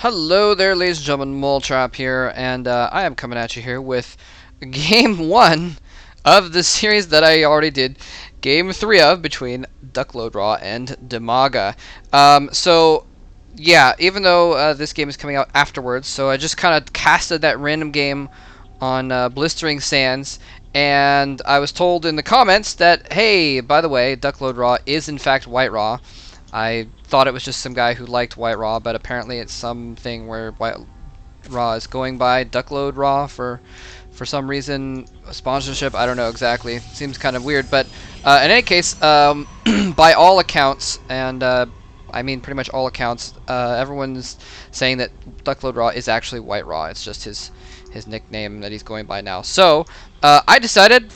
Hello there, ladies and gentlemen, Moletrap here, and I am coming at you here with Game 1 of the series that I already did Game 3 of between DuckloadRa and DIMAGA. Yeah, even though this game is coming out afterwards, so I just kind of casted that random game on Blistering Sands, and I was told in the comments that, hey, by the way, DuckloadRa is in fact White Raw. I thought it was just some guy who liked White Raw, but apparently it's something where White Raw is going by DuckloadRa for some reason. Sponsorship, I don't know exactly. Seems kind of weird, but in any case, by all accounts, and I mean pretty much all accounts, everyone's saying that DuckloadRa is actually White Raw. It's just his nickname that he's going by now. So I decided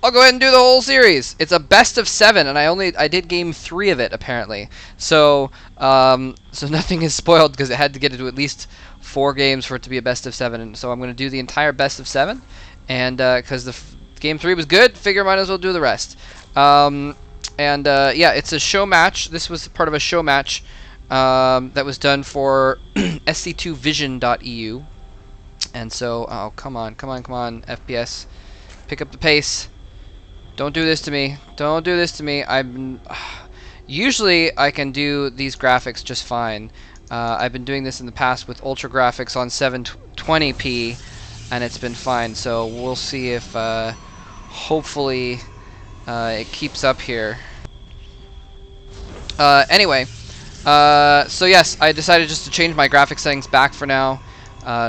I'll go ahead and do the whole series. It's a best of 7, and I did game 3 of it apparently. So so nothing is spoiled because it had to get into at least 4 games for it to be a best of 7. And so I'm going to do the entire best of 7, and because the game 3 was good, figure might as well do the rest. Yeah, it's a show match. This was part of a show match that was done for sc2vision.eu. And so, oh, come on, FPS, pick up the pace. Don't do this to me. Don't do this to me. Usually I can do these graphics just fine. I've been doing this in the past with ultra graphics on 720p, and it's been fine. So we'll see if hopefully it keeps up here. Anyway, so yes, I decided just to change my graphic settings back for now.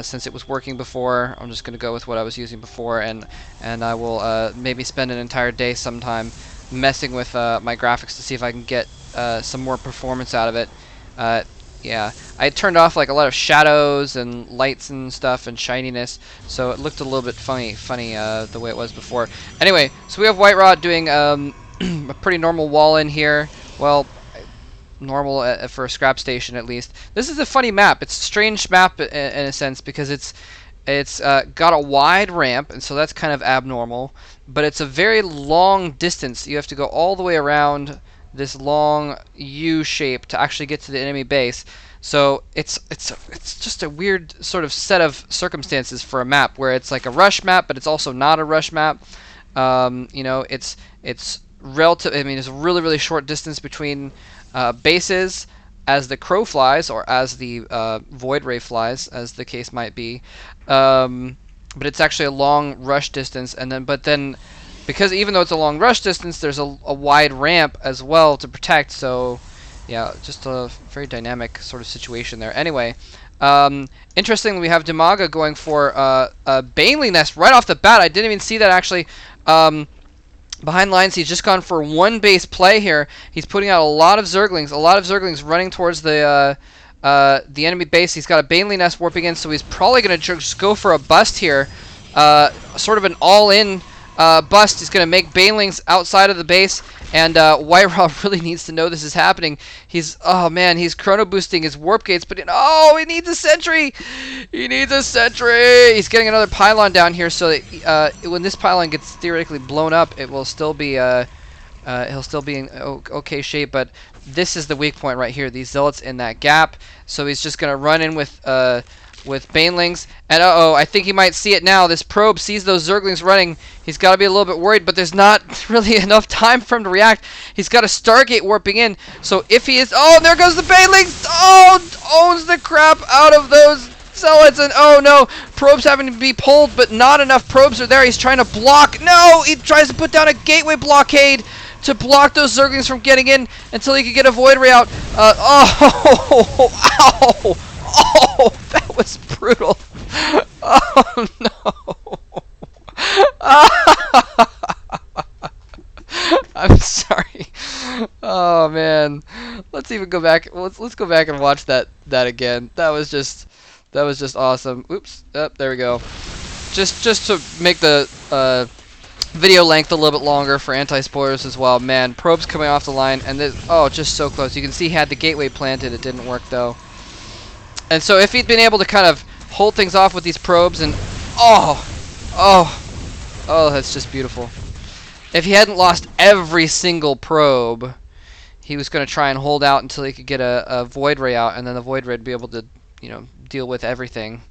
Since it was working before, I'm just going to go with what I was using before, and I will maybe spend an entire day sometime messing with my graphics to see if I can get some more performance out of it. Yeah, I turned off like a lot of shadows and lights and stuff and shininess, so it looked a little bit funny the way it was before. Anyway, so we have White Raw doing a pretty normal wall in here. Well, normal for a scrap station at least. This is a funny map. It's a strange map in a sense because it's got a wide ramp, and so that's kind of abnormal, but it's a very long distance. You have to go all the way around this long U shape to actually get to the enemy base. So it's just a weird sort of set of circumstances for a map where it's like a rush map, but it's also not a rush map. You know, it's relative. I mean, there's a really short distance between bases as the crow flies, or as the void ray flies, as the case might be. But it's actually a long rush distance, and then because even though it's a long rush distance, there's a wide ramp as well to protect. So yeah, just a very dynamic sort of situation there. Anyway, interestingly, we have DIMAGA going for a Baneling Nest right off the bat. I didn't even see that actually. Behind lines, he's just gone for one base play here. He's putting out a lot of Zerglings running towards the enemy base. He's got a Baneling Nest warping in, so he's probably going to just go for a bust here. Sort of an all-in bust. He's going to make Banelings outside of the base, and White Raw really needs to know this is happening. Oh man, he's chrono boosting his warp gates, but he needs a sentry. He needs a sentry. He's getting another pylon down here, so that, when this pylon gets theoretically blown up, it will still be he'll still be in okay shape. But this is the weak point right here. These zealots in that gap, so he's just going to run in with Banelings, and I think he might see it now. This probe sees those Zerglings running. He's got to be a little bit worried, but there's not really enough time for him to react. He's got a Stargate warping in, so if he is... Oh, there goes the Banelings! Oh, owns the crap out of those Zealots, and oh no, probes having to be pulled, but not enough probes are there. He's trying to block. No, he tries to put down a gateway blockade to block those Zerglings from getting in until he could get a Void Ray out. Oh, that was brutal. Oh no. I'm sorry. Oh man. Let's even go back. Let's go back and watch that again. That was just awesome. Oops. There we go. Just to make the video length a little bit longer for anti-spoilers as well. Man, probes coming off the line, and this, just so close. You can see he had the gateway planted. It didn't work though. And so if he'd been able to kind of hold things off with these probes, and that's just beautiful. If he hadn't lost every single probe, he was going to try and hold out until he could get a Void Ray out, and then the Void Ray would be able to you know, deal with everything,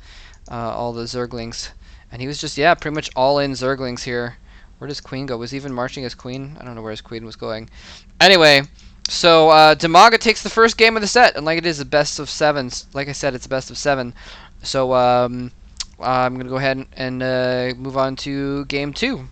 all the Zerglings. And he was just, yeah, pretty much all in Zerglings here. Where does Queen go? Was he even marching his Queen? I don't know where his Queen was going. Anyway, so DIMAGA takes the first game of the set, and like it is a best of 7s. Like I said, it's a best of 7. So I'm gonna go ahead and move on to game 2.